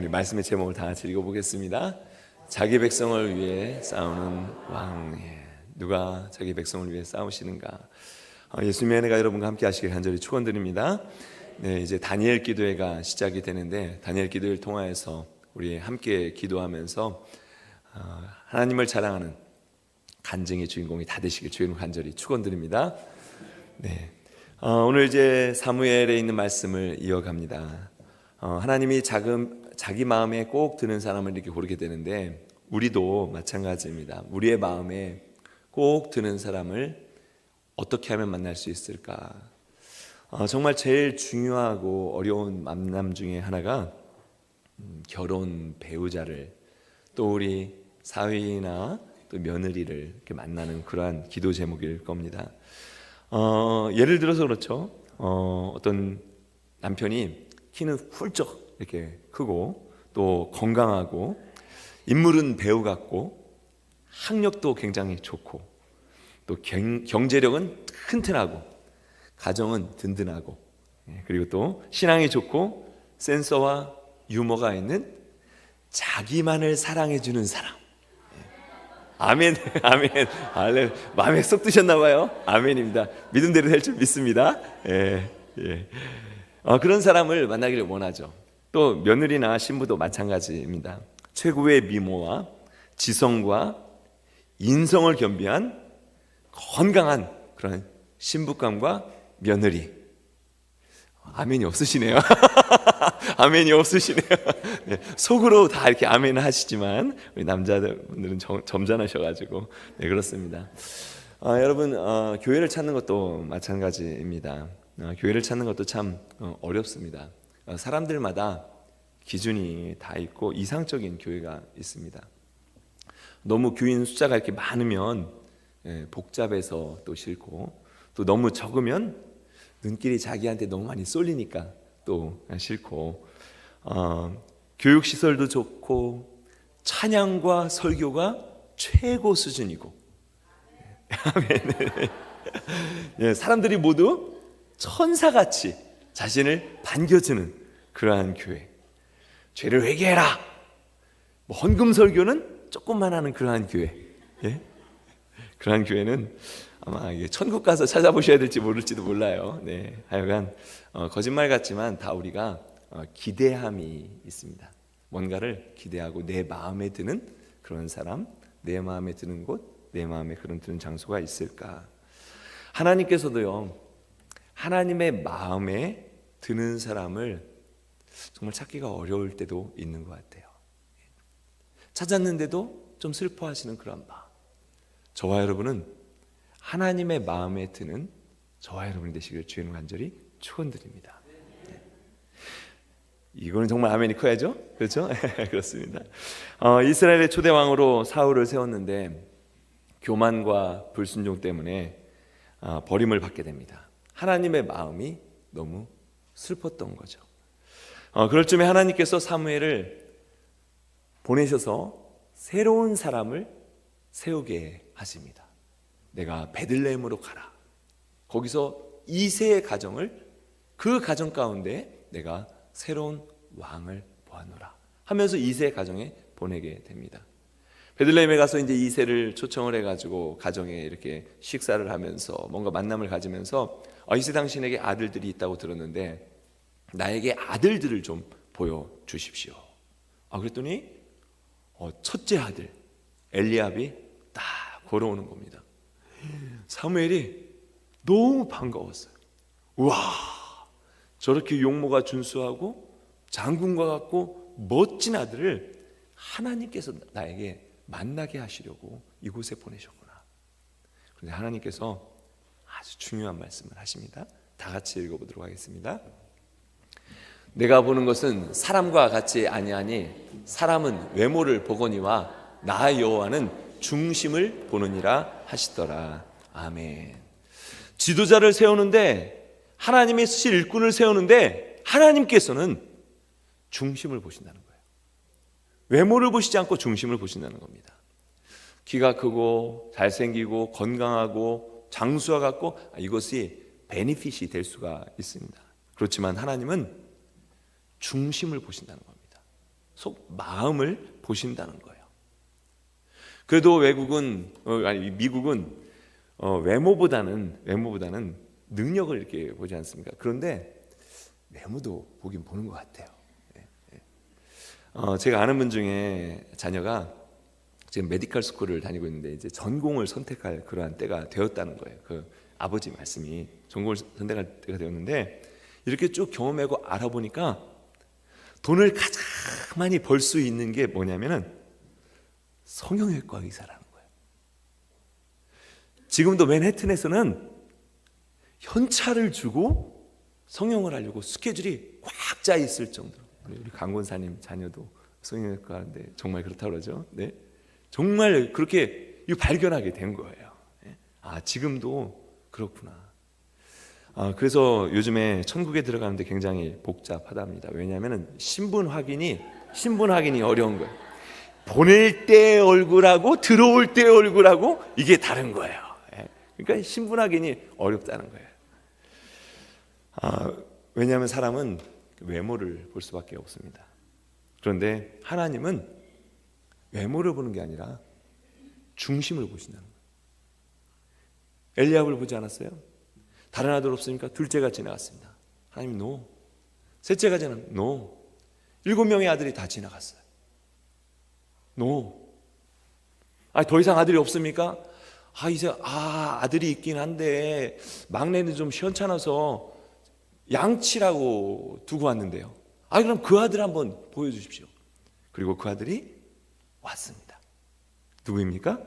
우리 말씀의 제목을 다 같이 읽어보겠습니다. 자기 백성을 위해 싸우는 왕. 누가 자기 백성을 위해 싸우시는가? 예수님의 은혜가 여러분과 함께 하시길 간절히 축원드립니다. 네, 이제 다니엘 기도회가 시작이 되는데 다니엘 기도회를 통하여서 우리 함께 기도하면서 하나님을 자랑하는 간증의 주인공이 다 되시길 주님 간절히 축원드립니다. 네, 오늘 이제 사무엘에 있는 말씀을 이어갑니다. 하나님이 자기 마음에 꼭 드는 사람을 이렇게 고르게 되는데 우리도 마찬가지입니다. 우리의 마음에 꼭 드는 사람을 어떻게 하면 만날 수 있을까? 정말 제일 중요하고 어려운 만남 중에 하나가 결혼 배우자를 또 우리 사위나 또 며느리를 이렇게 만나는 그러한 기도 제목일 겁니다. 예를 들어서 그렇죠. 어떤 남편이 키는 훌쩍 이렇게 크고 또 건강하고 인물은 배우 같고 학력도 굉장히 좋고 또 경제력은 튼튼하고 가정은 든든하고 그리고 또 신앙이 좋고 센서와 유머가 있는 자기만을 사랑해주는 사람. 아멘, 아멘. 할렐, 마음에 쏙 드셨나 봐요. 아멘입니다. 믿음대로 될 줄 믿습니다. 그런 사람을 만나기를 원하죠. 또 며느리나 신부도 마찬가지입니다. 최고의 미모와 지성과 인성을 겸비한 건강한 그런 신부감과 며느리. 아멘이 없으시네요. 아멘이 없으시네요. 네, 속으로 다 이렇게 아멘 하시지만 우리 남자분들은 점잖으셔가지고 네, 그렇습니다. 여러분 교회를 찾는 것도 마찬가지입니다. 교회를 찾는 것도 참 어렵습니다. 사람들마다 기준이 다 있고 이상적인 교회가 있습니다. 너무 교인 숫자가 이렇게 많으면 복잡해서 또 싫고 또 너무 적으면 눈길이 자기한테 너무 많이 쏠리니까 또 싫고 교육시설도 좋고 찬양과 설교가 최고 수준이고 사람들이 모두 천사같이 자신을 반겨주는 그러한 교회. 죄를 회개해라. 헌금 설교는 조금만 하는 그러한 교회. 그러한 교회는 아마 이게 천국 가서 찾아보셔야 될지 모를지도 몰라요. 네, 하여간 거짓말 같지만 다 우리가 기대함이 있습니다. 뭔가를 기대하고 내 마음에 드는 그런 사람, 내 마음에 드는 곳, 내 마음에 그런 드는 장소가 있을까? 하나님께서도요. 하나님의 마음에 드는 사람을 정말 찾기가 어려울 때도 있는 것 같아요. 찾았는데도 좀 슬퍼하시는 그런 마음. 저와 여러분은 하나님의 마음에 드는 저와 여러분이 되시길 주님 간절히 축원드립니다. 이거는 정말 아멘이 커야죠, 그렇죠? 그렇습니다. 이스라엘의 초대 왕으로 사울을 세웠는데 교만과 불순종 때문에 버림을 받게 됩니다. 하나님의 마음이 너무 슬펐던 거죠. 그럴 쯤에 하나님께서 사무엘을 보내셔서 새로운 사람을 세우게 하십니다. 내가 베들레헴으로 가라. 거기서 이새의 가정을 그 가정 가운데 내가 새로운 왕을 보아노라 하면서 이새의 가정에 보내게 됩니다. 베들레헴에 가서 이제 이새를 초청을 해가지고 가정에 이렇게 식사를 하면서 뭔가 만남을 가지면서 이새 당신에게 아들들이 있다고 들었는데 나에게 아들들을 좀 보여주십시오. 그랬더니 첫째 아들 엘리압이 딱 걸어오는 겁니다. 사무엘이 너무 반가웠어요. 우와, 저렇게 용모가 준수하고 장군과 같고 멋진 아들을 하나님께서 나에게 만나게 하시려고 이곳에 보내셨구나. 그런데 하나님께서 아주 중요한 말씀을 하십니다. 다 같이 읽어보도록 하겠습니다. 내가 보는 것은 사람과 같이 아니하니 사람은 외모를 보거니와 나 여호와는 중심을 보느니라 하시더라. 아멘. 지도자를 세우는데 하나님이 쓰실 일꾼을 세우는데 하나님께서는 중심을 보신다는 거예요. 외모를 보시지 않고 중심을 보신다는 겁니다. 키가 크고 잘생기고 건강하고 장수와 같고 이것이 베니핏이 될 수가 있습니다. 그렇지만 하나님은 중심을 보신다는 겁니다. 속 마음을 보신다는 거예요. 그래도 미국은 외모보다는 능력을 이렇게 보지 않습니까? 그런데 외모도 보긴 보는 것 같아요. 제가 아는 분 중에 자녀가 지금 메디컬 스쿨을 다니고 있는데 이제 전공을 선택할 그러한 때가 되었다는 거예요. 그 아버지 말씀이 전공을 선택할 때가 되었는데 이렇게 쭉 경험하고 알아보니까 돈을 가장 많이 벌 수 있는 게 뭐냐면은 성형외과 의사라는 거예요. 지금도 맨해튼에서는 현찰을 주고 성형을 하려고 스케줄이 꽉 짜 있을 정도로, 우리 강권사님 자녀도 성형외과인데 정말 그렇다고 그러죠. 네, 정말 그렇게 발견하게 된 거예요. 지금도 그렇구나. 그래서 요즘에 천국에 들어가는데 굉장히 복잡하답니다. 왜냐하면 신분 확인이 어려운 거예요. 보낼 때 얼굴하고 들어올 때 얼굴하고 이게 다른 거예요. 그러니까 신분 확인이 어렵다는 거예요. 왜냐하면 사람은 외모를 볼 수밖에 없습니다. 그런데 하나님은 외모를 보는 게 아니라 중심을 보신다는 거예요. 엘리압을 보지 않았어요? 다른 아들 없으니까 둘째가 지나갔습니다. 하나님 노. 셋째가 지나갔어요. 노. 7명의 아들이 다 지나갔어요. 노. 더 이상 아들이 없습니까? 이제 아들이 있긴 한데 막내는 좀 시원찮아서 양치라고 두고 왔는데요. 그럼 그 아들 한번 보여주십시오. 그리고 그 아들이 왔습니다. 누구입니까?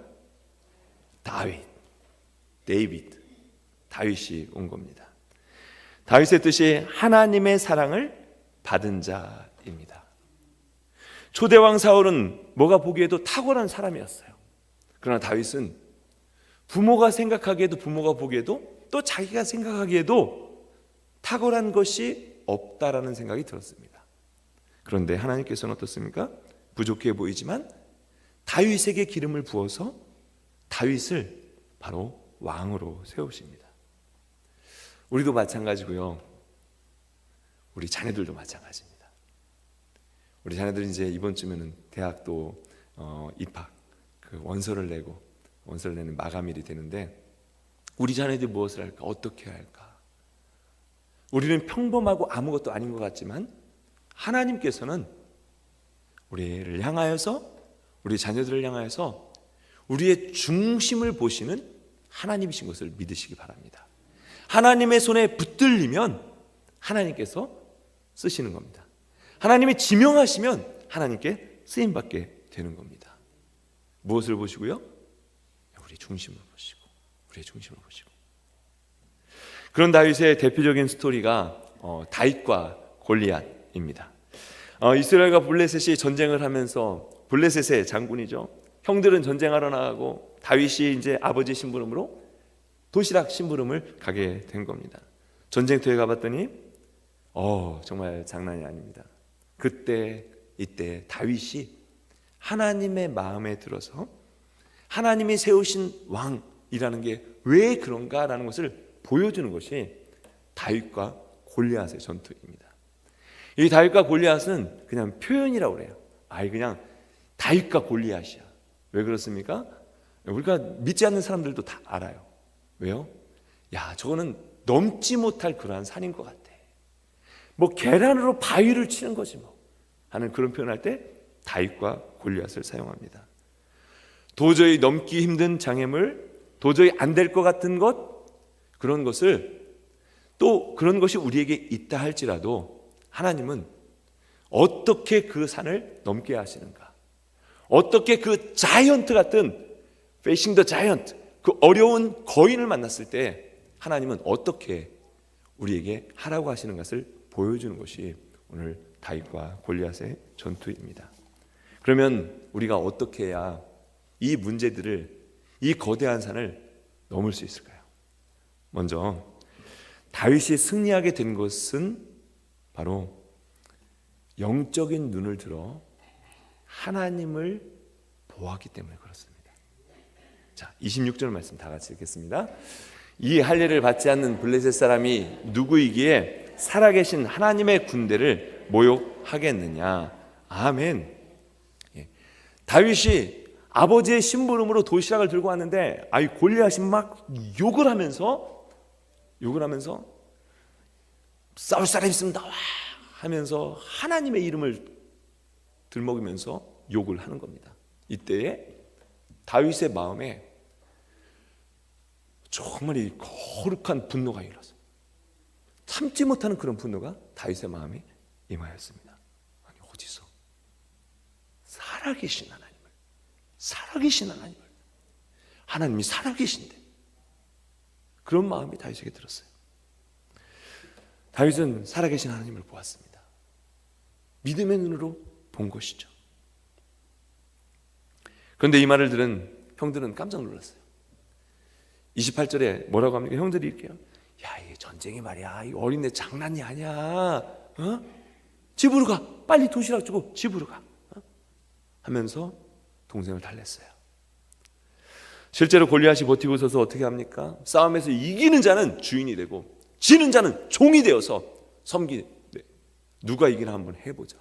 다윗이 온 겁니다. 다윗의 뜻이 하나님의 사랑을 받은 자입니다. 초대왕 사울은 뭐가 보기에도 탁월한 사람이었어요. 그러나 다윗은 부모가 보기에도 또 자기가 생각하기에도 탁월한 것이 없다라는 생각이 들었습니다. 그런데 하나님께서는 어떻습니까? 부족해 보이지만 다윗에게 기름을 부어서 다윗을 바로 왕으로 세우십니다. 우리도 마찬가지고요. 우리 자녀들도 마찬가지입니다. 우리 자녀들이 이제 이번 주면은 대학도 입학 원서를 내는 마감일이 되는데 우리 자녀들이 무엇을 할까? 어떻게 할까? 우리는 평범하고 아무것도 아닌 것 같지만 하나님께서는 우리를 향하여서, 우리 자녀들을 향하여서 우리의 중심을 보시는 하나님이신 것을 믿으시기 바랍니다. 하나님의 손에 붙들리면 하나님께서 쓰시는 겁니다. 하나님이 지명하시면 하나님께 쓰임받게 되는 겁니다. 무엇을 보시고요? 우리의 중심을 보시고. 그런 다윗의 대표적인 스토리가 다윗과 골리앗입니다. 이스라엘과 블레셋이 전쟁을 하면서 블레셋의 장군이죠. 형들은 전쟁하러 나가고 다윗이 이제 아버지 심부름으로 도시락 심부름을 가게 된 겁니다. 전쟁터에 가봤더니 정말 장난이 아닙니다. 이때 다윗이 하나님의 마음에 들어서 하나님이 세우신 왕이라는 게 왜 그런가라는 것을 보여주는 것이 다윗과 골리앗의 전투입니다. 이 다윗과 골리앗은 그냥 표현이라고 그래요. 그냥 다윗과 골리앗이야. 왜 그렇습니까? 우리가 믿지 않는 사람들도 다 알아요. 왜요? 저거는 넘지 못할 그러한 산인 것 같아. 계란으로 바위를 치는 거지 하는 그런 표현할 때 다윗과 골리앗을 사용합니다. 도저히 넘기 힘든 장애물, 도저히 안 될 것 같은 것, 그런 것을, 또 그런 것이 우리에게 있다 할지라도 하나님은 어떻게 그 산을 넘게 하시는가, 어떻게 그 자이언트 같은 Facing the Giant, 그 어려운 거인을 만났을 때 하나님은 어떻게 우리에게 하라고 하시는 것을 보여주는 것이 오늘 다윗과 골리앗의 전투입니다. 그러면 우리가 어떻게 해야 이 문제들을, 이 거대한 산을 넘을 수 있을까요? 먼저 다윗이 승리하게 된 것은 바로 영적인 눈을 들어 하나님을 보았기 때문에 그렇습니다. 자, 26절 말씀 다 같이 읽겠습니다. 이 할례를 받지 않는 블레셋 사람이 누구이기에 살아계신 하나님의 군대를 모욕하겠느냐? 아멘. 예. 다윗이 아버지의 심부름으로 도시락을 들고 왔는데 골리앗이 막 욕을 하면서 싸울 사람 있으면 나와 하면서 하나님의 이름을 들먹이면서 욕을 하는 겁니다. 이때에 다윗의 마음에 정말 이 거룩한 분노가 일어났어요. 참지 못하는 그런 분노가 다윗의 마음에 임하였습니다. 아니, 어디서 살아계신 하나님이 살아계신데 그런 마음이 다윗에게 들었어요. 다윗은 살아계신 하나님을 보았습니다. 믿음의 눈으로 본 것이죠. 그런데 이 말을 들은 형들은 깜짝 놀랐어요. 28절에 뭐라고 합니까? 형들이 이렇게 야, 이게 전쟁이 말이야. 이 어린애 장난이 아니야. 집으로 가. 빨리 도시락 주고 집으로 가. 하면서 동생을 달랬어요. 실제로 골리앗이 버티고 서서 어떻게 합니까? 싸움에서 이기는 자는 주인이 되고 지는 자는 종이 되어서 섬기네. 누가 이기나 한번 해보자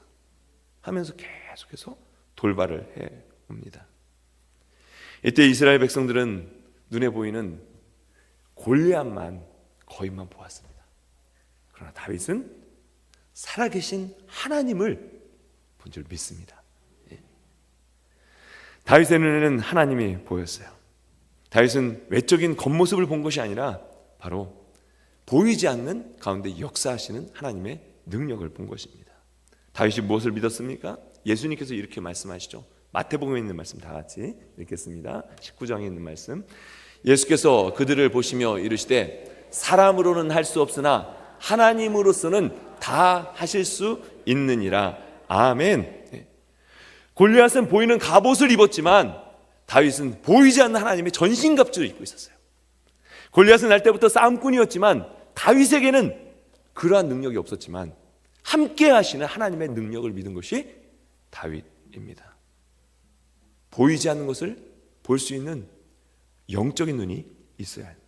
하면서 계속해서 돌발을 해옵니다. 이때 이스라엘 백성들은 눈에 보이는 골리앗만 거인만 보았습니다. 그러나 다윗은 살아계신 하나님을 본 줄 믿습니다. 다윗의 눈에는 하나님이 보였어요. 다윗은 외적인 겉모습을 본 것이 아니라 바로 보이지 않는 가운데 역사하시는 하나님의 능력을 본 것입니다. 다윗이 무엇을 믿었습니까? 예수님께서 이렇게 말씀하시죠. 마태복음에 있는 말씀 다 같이 읽겠습니다. 19장에 있는 말씀. 예수께서 그들을 보시며 이르시되 사람으로는 할 수 없으나 하나님으로서는 다 하실 수 있느니라. 아멘. 골리앗은 보이는 갑옷을 입었지만 다윗은 보이지 않는 하나님의 전신갑주를 입고 있었어요. 골리앗은 날 때부터 싸움꾼이었지만 다윗에게는 그러한 능력이 없었지만 함께 하시는 하나님의 능력을 믿은 것이 다윗입니다. 보이지 않는 것을 볼 수 있는 영적인 눈이 있어야 합니다.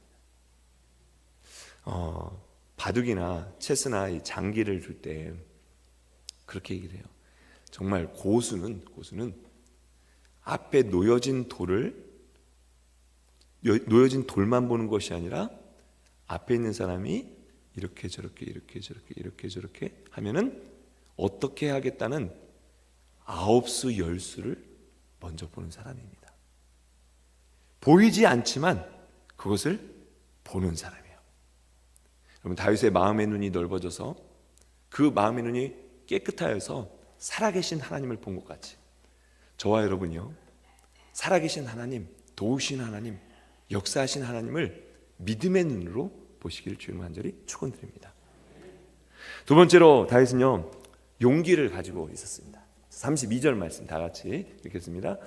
바둑이나 체스나 이 장기를 줄 때 그렇게 얘기를 해요. 정말 고수는 앞에 놓여진 돌만 보는 것이 아니라 앞에 있는 사람이 이렇게 저렇게 하면은 어떻게 하겠다는 9수 10수를 먼저 보는 사람입니다. 보이지 않지만 그것을 보는 사람이에요. 여러분, 다윗의 마음의 눈이 넓어져서 그 마음의 눈이 깨끗하여서 살아계신 하나님을 본 것 같이 저와 여러분이요, 살아계신 하나님, 도우신 하나님, 역사하신 하나님을 믿음의 눈으로 보시길 주님을 간절히 축원드립니다. 두 번째로 다윗은요, 용기를 가지고 있었습니다. 32절 말씀 다 같이 읽겠습니다.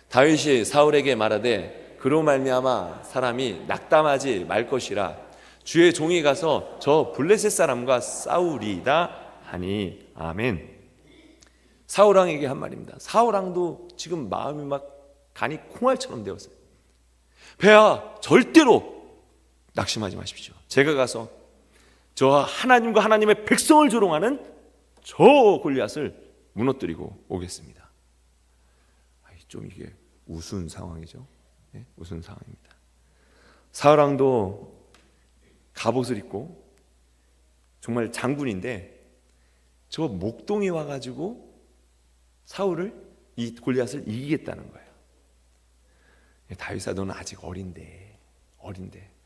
다윗이 사울에게 말하되 그로 말미암아 사람이 낙담하지 말 것이라 주의 종이 가서 저 블레셋 사람과 싸우리이다 하니. 아멘. 사울왕에게 한 말입니다. 사울왕도 지금 마음이 막 간이 콩알처럼 되었어요. 폐하, 절대로 낙심하지 마십시오. 제가 가서 저 하나님과 하나님의 백성을 조롱하는 저 골리앗을 무너뜨리고 오겠습니다. 좀 이게 우스운 상황이죠. 네? 우스운 상황입니다. 사울왕도 갑옷을 입고 정말 장군인데 저 목동이 와가지고 사울을, 이 골리앗을 이기겠다는 거예요. 다윗아, 너는 아직 어린데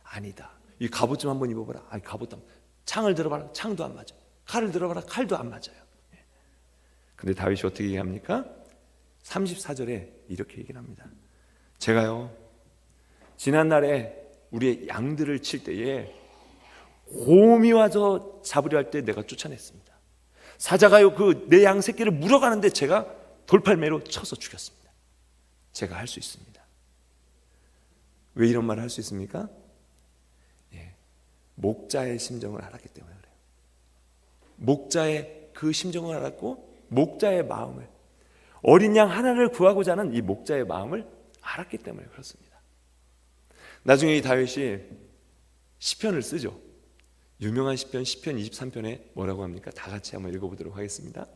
아니다. 이 갑옷 좀 한번 입어봐라. 갑옷도 창을 들어봐라. 창도 안 맞아. 칼을 들어봐라. 칼도 안 맞아요. 근데 다윗이 어떻게 얘기합니까? 34절에 이렇게 얘기를 합니다. 제가요, 지난날에 우리의 양들을 칠 때에 곰이 와서 잡으려 할 때 내가 쫓아냈습니다. 사자가요, 그 내 양 새끼를 물어가는데 제가 돌팔매로 쳐서 죽였습니다. 제가 할 수 있습니다. 왜 이런 말을 할 수 있습니까? 목자의 심정을 알았기 때문에 그래요. 목자의 그 심정을 알았고 목자의 마음을, 어린 양 하나를 구하고자 하는 이 목자의 마음을 알았기 때문에 그렇습니다. 나중에 이 다윗이 시편을 쓰죠. 유명한 시편 23편에 뭐라고 합니까? 다 같이 한번 읽어보도록 하겠습니다.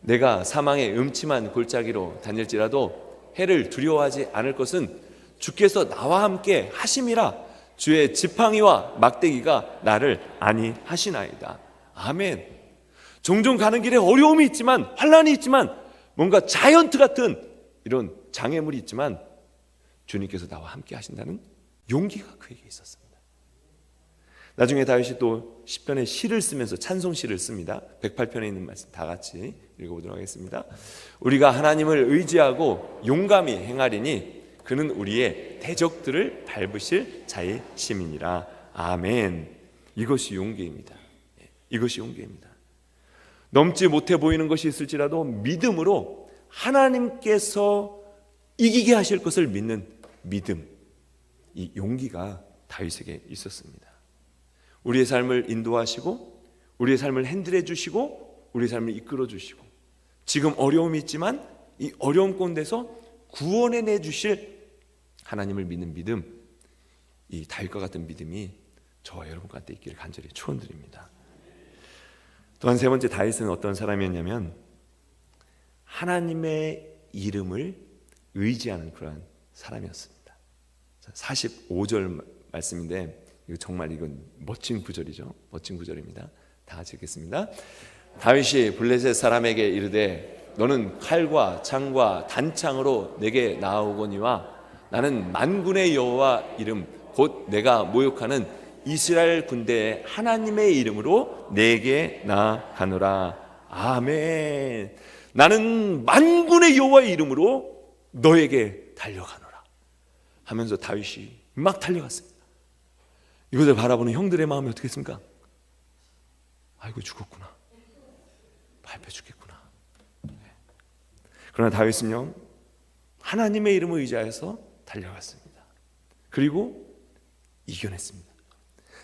내가 사망의 음침한 골짜기로 다닐지라도 해를 두려워하지 않을 것은 주께서 나와 함께 하심이라. 주의 지팡이와 막대기가 나를 안위하시나이다. 아멘. 종종 가는 길에 어려움이 있지만, 환난이 있지만, 뭔가 자이언트 같은 이런 장애물이 있지만 주님께서 나와 함께 하신다는 용기가 그에게 있었습니다. 나중에 다윗이 또 시편의 시를 쓰면서 찬송시를 씁니다. 108편에 있는 말씀 다 같이 읽어보도록 하겠습니다. 우리가 하나님을 의지하고 용감히 행하리니 그는 우리의 대적들을 밟으실 자의 심이니라. 아멘. 이것이 용기입니다. 이것이 용기입니다. 넘지 못해 보이는 것이 있을지라도 믿음으로 하나님께서 이기게 하실 것을 믿는 믿음, 이 용기가 다윗에게 있었습니다. 우리의 삶을 인도하시고 우리의 삶을 핸들해 주시고 우리의 삶을 이끌어 주시고 지금 어려움이 있지만 이 어려움 가운데서 구원해내 주실 하나님을 믿는 믿음, 이 다윗과 같은 믿음이 저와 여러분 가운데 있기를 간절히 축원드립니다. 또한 세 번째, 다윗은 어떤 사람이었냐면 하나님의 이름을 의지하는 그러한 사람이었습니다. 45절 말씀인데 정말 이건 멋진 구절이죠. 멋진 구절입니다. 다 같이 읽겠습니다. 다윗이 블레셋 사람에게 이르되 너는 칼과 창과 단창으로 내게 나아오거니와 나는 만군의 여호와 이름 곧 내가 모욕하는 이스라엘 군대의 하나님의 이름으로 내게 나아가노라. 아멘. 나는 만군의 여호와의 이름으로 너에게 달려가노라 하면서 다윗이 막 달려갔습니다. 이것을 바라보는 형들의 마음이 어떻겠습니까? 아이고 죽었구나, 밟혀 죽겠구나. 그러나 다윗은요 하나님의 이름을 의지하여서 달려갔습니다. 그리고 이겨냈습니다.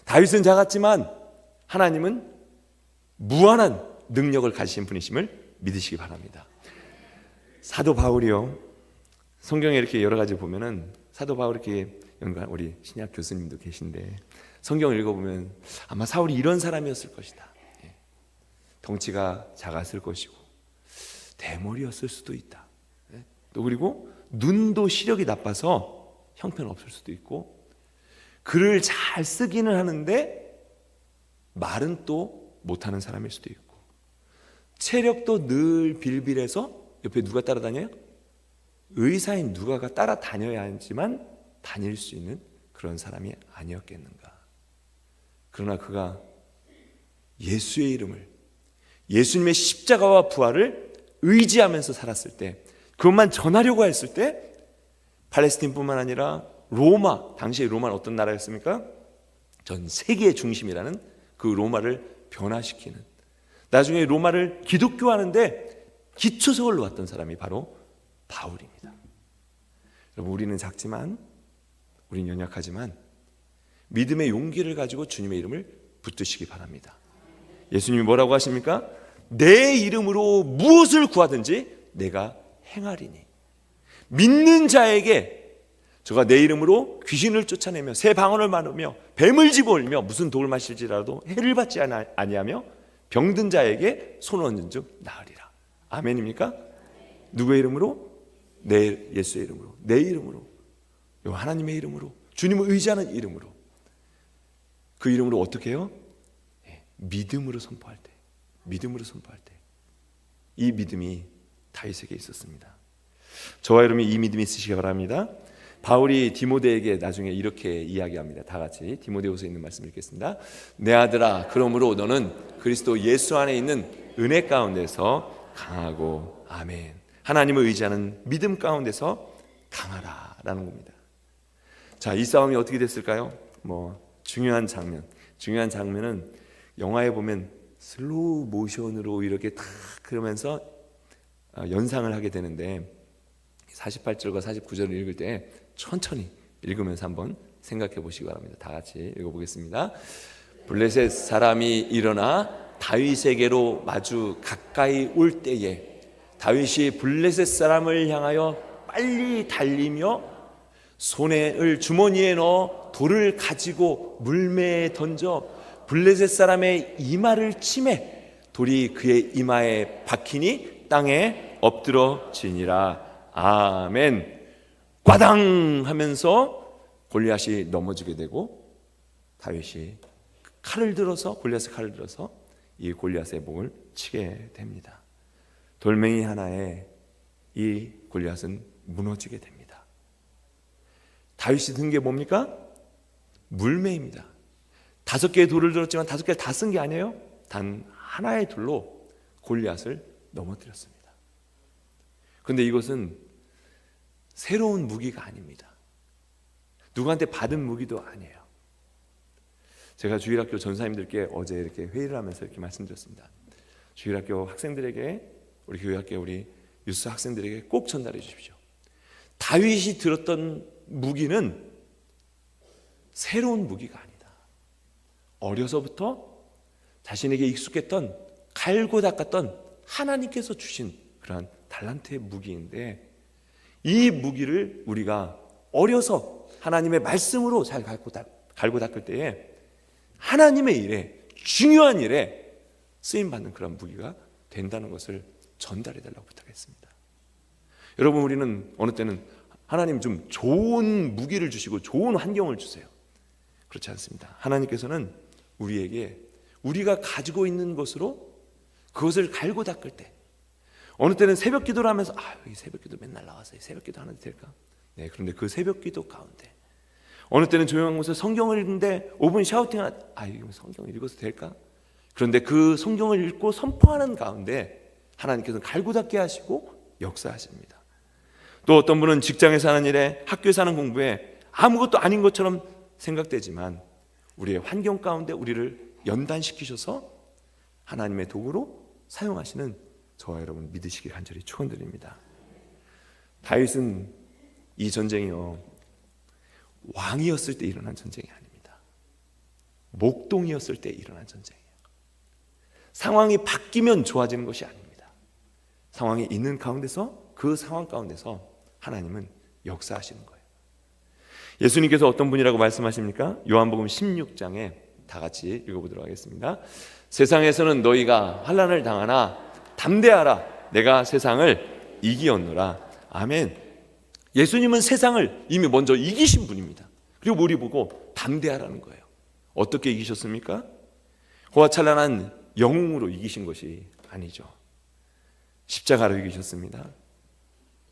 다윗은 작았지만 하나님은 무한한 능력을 가지신 분이심을 믿으시기 바랍니다. 사도 바울이요, 성경에 이렇게 여러 가지 보면은 사도 바울 이렇게 우리 신약 교수님도 계신데 성경을 읽어보면 아마 사울이 이런 사람이었을 것이다. 덩치가 작았을 것이고 대머리였을 수도 있다. 또 그리고 눈도 시력이 나빠서 형편없을 수도 있고 글을 잘 쓰기는 하는데 말은 또 못하는 사람일 수도 있고 체력도 늘 빌빌해서 옆에 누가 따라다녀요? 의사인 누가가 따라다녀야 하지만 다닐 수 있는 그런 사람이 아니었겠는가. 그러나 그가 예수의 이름을, 예수님의 십자가와 부활을 의지하면서 살았을 때, 그것만 전하려고 했을 때 팔레스틴뿐만 아니라 로마, 당시에 로마는 어떤 나라였습니까? 전 세계의 중심이라는 그 로마를 변화시키는, 나중에 로마를 기독교화하는데 기초석을 놓았던 사람이 바로 바울입니다. 여러분, 우리는 작지만, 우리는 연약하지만 믿음의 용기를 가지고 주님의 이름을 붙드시기 바랍니다. 예수님이 뭐라고 하십니까? 내 이름으로 무엇을 구하든지 내가 행하리니. 믿는 자에게 저가 내 이름으로 귀신을 쫓아내며 새 방언을 말하며 뱀을 집어올며 무슨 독을 마실지라도 해를 받지 아니하며 병든 자에게 손 얹은 즉 나으리라. 아멘입니까? 누구의 이름으로? 내 예수의 이름으로, 내 이름으로, 하나님의 이름으로, 주님을 의지하는 이름으로. 그 이름으로 어떻게 해요? 믿음으로 선포할 때, 믿음으로 선포할 때. 이 믿음이 다윗에게 있었습니다. 저와 여러분이 이 믿음이 있으시기 바랍니다. 바울이 디모데에게 나중에 이렇게 이야기합니다. 다 같이 디모데후서에 있는 말씀 읽겠습니다. 내 아들아, 그러므로 너는 그리스도 예수 안에 있는 은혜 가운데서 강하고, 아멘, 하나님을 의지하는 믿음 가운데서 강하라 라는 겁니다. 자, 이 싸움이 어떻게 됐을까요? 중요한 장면은 영화에 보면 슬로우 모션으로 이렇게 탁 그러면서 연상을 하게 되는데 48절과 49절을 읽을 때 천천히 읽으면서 한번 생각해 보시기 바랍니다. 다 같이 읽어보겠습니다. 블레셋 사람이 일어나 다윗에게로 마주 가까이 올 때에 다윗이 블레셋 사람을 향하여 빨리 달리며 손을 주머니에 넣어 돌을 가지고 물매에 던져 블레셋 사람의 이마를 치매 돌이 그의 이마에 박히니 땅에 엎드러지니라. 아멘. 꽈당 하면서 골리앗이 넘어지게 되고 다윗이 골리앗의 칼을 들어서 이 골리앗의 목을 치게 됩니다. 돌멩이 하나에 이 골리앗은 무너지게 됩니다. 다윗이 든 게 뭡니까? 물매입니다. 5개의 돌을 들었지만 5개를 다 쓴 게 아니에요. 단 하나의 돌로 골리앗을 넘어뜨렸습니다. 그런데 이것은 새로운 무기가 아닙니다. 누구한테 받은 무기도 아니에요. 제가 주일학교 전사님들께 어제 이렇게 회의를 하면서 이렇게 말씀드렸습니다. 주일학교 학생들에게, 우리 교회학교 우리 유스 학생들에게 꼭 전달해 주십시오. 다윗이 들었던 무기는 새로운 무기가 아니다. 어려서부터 자신에게 익숙했던, 갈고 닦았던 하나님께서 주신 그러한 달란트의 무기인데, 이 무기를 우리가 어려서 하나님의 말씀으로 잘 갈고 닦을 때에 하나님의 일에, 중요한 일에 쓰임받는 그런 무기가 된다는 것을 전달해 달라고 부탁했습니다. 여러분, 우리는 어느 때는 하나님 좀 좋은 무기를 주시고 좋은 환경을 주세요. 그렇지 않습니다. 하나님께서는 우리에게 우리가 가지고 있는 것으로 그것을 갈고 닦을 때, 어느 때는 새벽 기도를 하면서 여기 새벽 기도 맨날 나와서 새벽 기도 하는데 될까? 네, 그런데 그 새벽 기도 가운데, 어느 때는 조용한 곳에서 성경을 읽는데 5분 샤우팅하는, 이거 성경을 읽어도 될까? 그런데 그 성경을 읽고 선포하는 가운데 하나님께서는 갈고 닦게 하시고 역사하십니다. 또 어떤 분은 직장에서 하는 일에, 학교에서 하는 공부에 아무것도 아닌 것처럼 생각되지만 우리의 환경 가운데 우리를 연단시키셔서 하나님의 도구로 사용하시는 저와 여러분 믿으시길 간절히 축원드립니다. 다윗은 이 전쟁이요, 왕이었을 때 일어난 전쟁이 아닙니다. 목동이었을 때 일어난 전쟁이에요. 상황이 바뀌면 좋아지는 것이 아닙니다. 상황이 있는 가운데서, 그 상황 가운데서 하나님은 역사하시는 거예요. 예수님께서 어떤 분이라고 말씀하십니까? 요한복음 16장에 다 같이 읽어보도록 하겠습니다. 세상에서는 너희가 환난을 당하나 담대하라, 내가 세상을 이기었노라. 아멘. 예수님은 세상을 이미 먼저 이기신 분입니다. 그리고 우리 보고 담대하라는 거예요. 어떻게 이기셨습니까? 호화찬란한 영웅으로 이기신 것이 아니죠. 십자가로 이기셨습니다.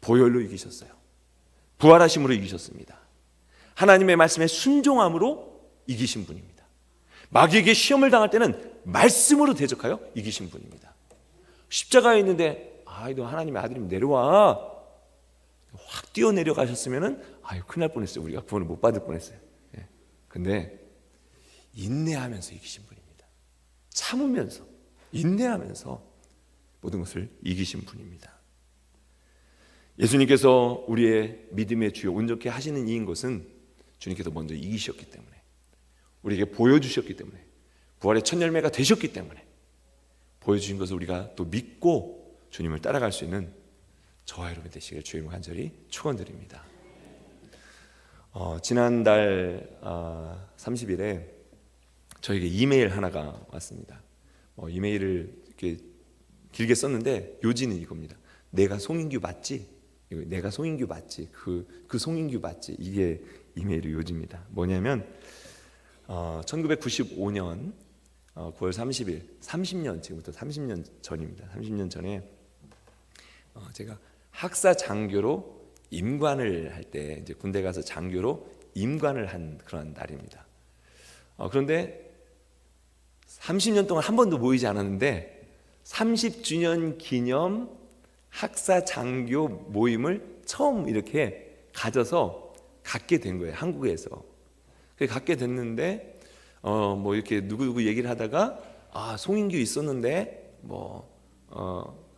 보혈로 이기셨어요. 부활하심으로 이기셨습니다. 하나님의 말씀에 순종함으로 이기신 분입니다. 마귀에게 시험을 당할 때는 말씀으로 대적하여 이기신 분입니다. 십자가에 있는데 너 하나님의 아들이면 내려와, 확 뛰어내려가셨으면 큰일 날 뻔했어요. 우리가 구원을 못 받을 뻔했어요. 근데 인내하면서 이기신 분입니다. 참으면서, 인내하면서 모든 것을 이기신 분입니다. 예수님께서 우리의 믿음의 주요, 온전케 하시는 이인 것은 주님께서 먼저 이기셨기 때문에, 우리에게 보여주셨기 때문에, 부활의 첫 열매가 되셨기 때문에, 보여주신 것을 우리가 또 믿고 주님을 따라갈 수 있는 저와 여러분 되시길 주님을 간절히 축원드립니다. 지난달 30일에 저에게 이메일 하나가 왔습니다. 이메일을 이렇게 길게 썼는데 요지는 이겁니다. 내가 송인규 맞지? 내가 송인규 맞지? 그 송인규 맞지? 이게 이메일의 요지입니다. 뭐냐면 1995년 9월 30일, 30년, 지금부터 30년 전입니다. 30년 전에 제가 학사 장교로 임관을 할 때, 이제 군대 가서 장교로 임관을 한 그런 날입니다. 그런데 30년 동안 한 번도 모이지 않았는데 30주년 기념 학사 장교 모임을 처음 이렇게 가져서 갖게 된 거예요. 한국에서. 갖게 됐는데 뭐 이렇게 누구누구 얘기를 하다가 송인규 있었는데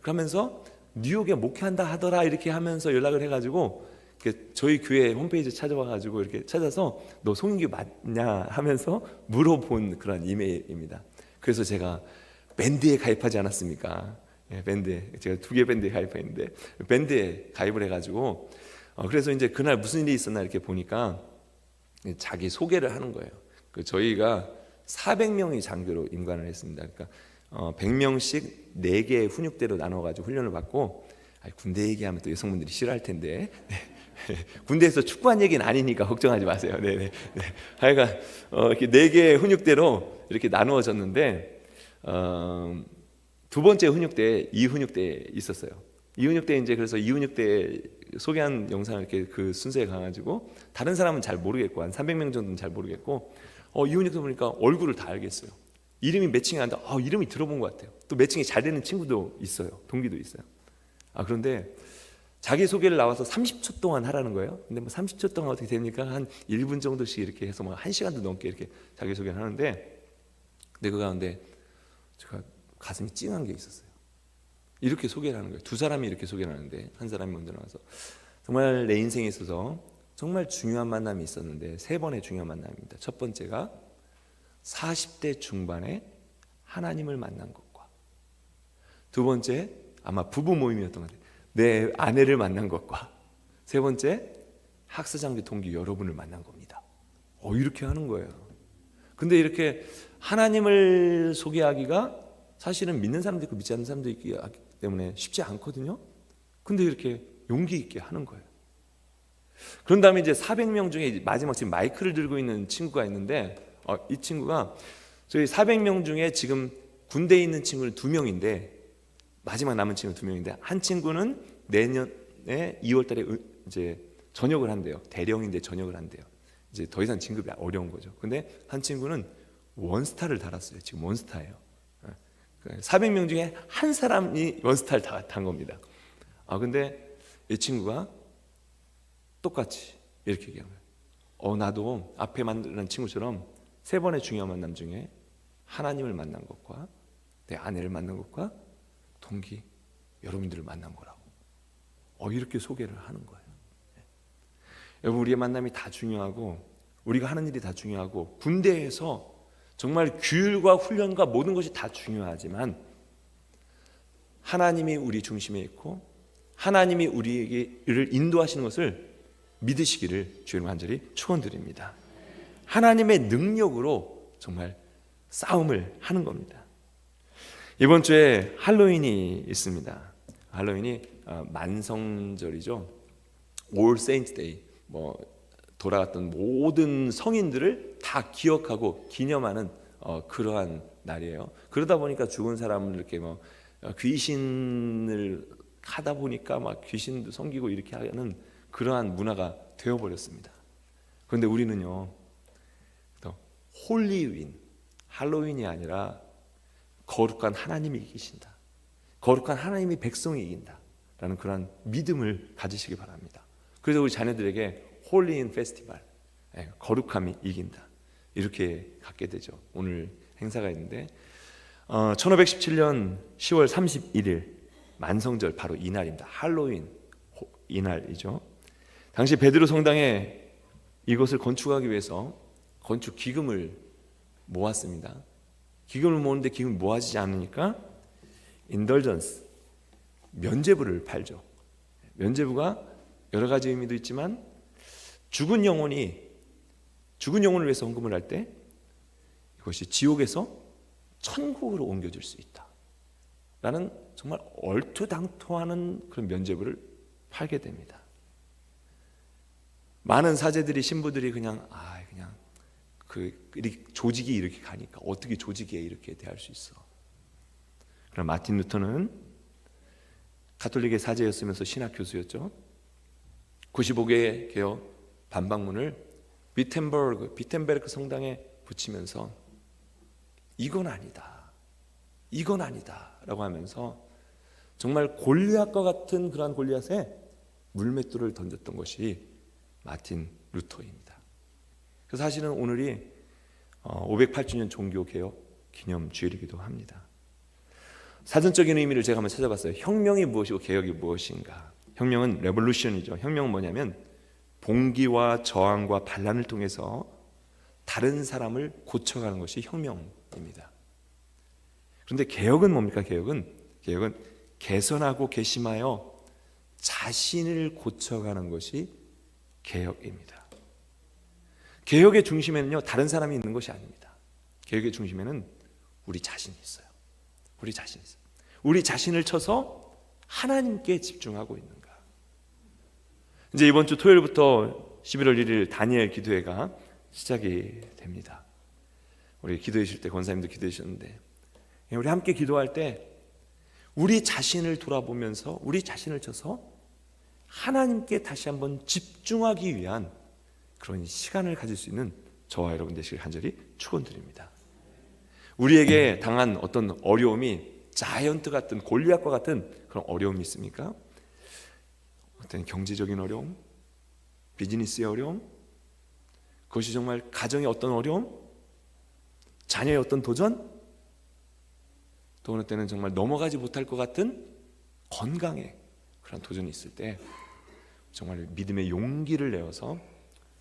그러면서 뉴욕에 목회한다 하더라 이렇게 하면서 연락을 해가지고 저희 교회 홈페이지 찾아와가지고 이렇게 찾아서 너 송인규 맞냐 하면서 물어본 그런 이메일입니다. 그래서 제가 밴드에 가입하지 않았습니까? 밴드에, 제가 2개 밴드에 가입했는데 밴드에 가입을 해가지고 그래서 이제 그날 무슨 일이 있었나 이렇게 보니까 자기 소개를 하는 거예요. 저희가 400명이 장교로 임관을 했습니다. 그러니까 100명씩 4개의 훈육대로 나눠가지고 훈련을 받고, 군대 얘기하면 또 여성분들이 싫어할 텐데 군대에서 축구한 얘기는 아니니까 걱정하지 마세요. 네네. 네. 하여간 이렇게 4개의 훈육대로 이렇게 나누어졌는데, 두 번째 훈육대 이훈육대 있었어요. 이훈육대 이제 그래서 이훈육대 소개한 영상을 이렇게 그 순서에 가가지고 다른 사람은 잘 모르겠고 한 300명 정도는 잘 모르겠고, 이훈육대 보니까 얼굴을 다 알겠어요. 이름이 매칭이 안 돼. 이름이 들어본 것 같아요. 또 매칭이 잘 되는 친구도 있어요. 동기도 있어요. 그런데 자기 소개를 나와서 30초 동안 하라는 거예요. 근데 뭐 30초 동안 어떻게 됩니까? 한 1분 정도씩 이렇게 해서 뭐 1시간도 넘게 이렇게 자기 소개를 하는데, 근데 그 가운데 제가 가슴이 찡한 게 있었어요. 이렇게 소개를 하는 거예요. 두 사람이 이렇게 소개를 하는데 한 사람이 먼저 나와서 정말 내 인생에 있어서 정말 중요한 만남이 있었는데 3번의 중요한 만남입니다. 첫 번째가 40대 중반에 하나님을 만난 것과, 두 번째 아마 부부 모임이었던 것 같아요. 내 아내를 만난 것과, 세 번째 학사장교 동기 여러분을 만난 겁니다. 이렇게 하는 거예요. 근데 이렇게 하나님을 소개하기가 사실은 믿는 사람도 있고 믿지 않는 사람도 있기 때문에 쉽지 않거든요. 근데 이렇게 용기 있게 하는 거예요. 그런 다음에 이제 400명 중에 마지막 지금 마이크를 들고 있는 친구가 있는데, 이 친구가 저희 400명 중에 지금 군대에 있는 친구는 2명인데, 마지막 남은 친구 2명인데, 한 친구는 내년에 2월달에 이제 전역을 한대요. 대령인데 전역을 한대요. 이제 더 이상 진급이 어려운 거죠. 근데 한 친구는 원스타를 달았어요. 지금 원스타예요. 400명 중에 한 사람이 원스타를 단 겁니다. 근데 이 친구가 똑같이 이렇게 얘기한 거예요. 나도 앞에 만난 친구처럼 3번의 중요한 만남 중에 하나님을 만난 것과 내 아내를 만난 것과 동기 여러분들을 만난 거라고 이렇게 소개를 하는 거예요. 여러분, 우리의 만남이 다 중요하고 우리가 하는 일이 다 중요하고 군대에서 정말 규율과 훈련과 모든 것이 다 중요하지만 하나님이 우리 중심에 있고 하나님이 우리를 인도하시는 것을 믿으시기를 주님 간절히 축원드립니다. 하나님의 능력으로 정말 싸움을 하는 겁니다. 이번 주에 할로윈이 있습니다. 할로윈이 만성절이죠. All Saints Day, 돌아갔던 모든 성인들을 다 기억하고 기념하는 그러한 날이에요. 그러다 보니까 죽은 사람을 이렇게 귀신을 하다 보니까 막 귀신도 섬기고 이렇게 하는 그러한 문화가 되어버렸습니다. 그런데 우리는요, 홀리윈, 할로윈이 아니라 거룩한 하나님이 이기신다, 거룩한 하나님이 백성이 이긴다 라는 그런 믿음을 가지시기 바랍니다. 그래서 우리 자녀들에게 홀리인 페스티벌, 거룩함이 이긴다, 이렇게 갖게 되죠. 오늘 행사가 있는데 1517년 10월 31일 만성절, 바로 이날입니다. 할로윈 이날이죠. 당시 베드로 성당에 이것을 건축하기 위해서 건축 기금을 모았습니다. 기금을 모으는데 기금이 모아지지 않으니까 인덜전스, 면죄부를 팔죠. 면죄부가 여러 가지 의미도 있지만 죽은 영혼을 위해서 헌금을 할 때 이것이 지옥에서 천국으로 옮겨질 수 있다 라는 정말 얼토당토하는 그런 면죄부를 팔게 됩니다. 많은 사제들이, 신부들이 그냥 조직이 이렇게 가니까 어떻게 조직에 이렇게 대할 수 있어. 그럼 마틴 루터는 가톨릭의 사제였으면서 신학 교수였죠. 95개의 개혁 반박문을 비텐베르크 성당에 붙이면서 이건 아니다 라고 하면서 정말 골리앗과 같은 그러한 골리앗에 물맷돌을 던졌던 것이 마틴 루터입니다. 그래서 사실은 오늘이 508주년 종교개혁 기념주일이기도 합니다. 사전적인 의미를 제가 한번 찾아봤어요. 혁명이 무엇이고 개혁이 무엇인가. 혁명은 레볼루션이죠. 혁명은 뭐냐면 봉기와 저항과 반란을 통해서 다른 사람을 고쳐가는 것이 혁명입니다. 그런데 개혁은 뭡니까? 개혁은 개선하고 개심하여 자신을 고쳐가는 것이 개혁입니다. 개혁의 중심에는요, 다른 사람이 있는 것이 아닙니다. 개혁의 중심에는 우리 자신이 있어요. 우리 자신을 쳐서 하나님께 집중하고 있는가? 이제 이번 주 토요일부터 11월 1일 다니엘 기도회가 시작이 됩니다. 우리 기도해 주실 때 권사님도 기도해 주셨는데, 우리 함께 기도할 때 우리 자신을 돌아보면서 우리 자신을 쳐서 하나님께 다시 한번 집중하기 위한 그런 시간을 가질 수 있는 저와 여러분 되시길 간절히 축원드립니다. 우리에게 당한 어떤 어려움이 자이언트 같은 골리앗과 같은 그런 어려움이 있습니까? 어떤 경제적인 어려움, 비즈니스의 어려움, 그것이 정말 가정의 어떤 어려움, 자녀의 어떤 도전, 또 어느 때는 정말 넘어가지 못할 것 같은 건강에 그런 도전이 있을 때 정말 믿음의 용기를 내어서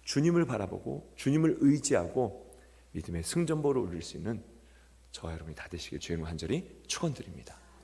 주님을 바라보고 주님을 의지하고 믿음의 승전보를 올릴 수 있는 저와 여러분이 다 되시길 주의 이름으로 간절히 축원드립니다.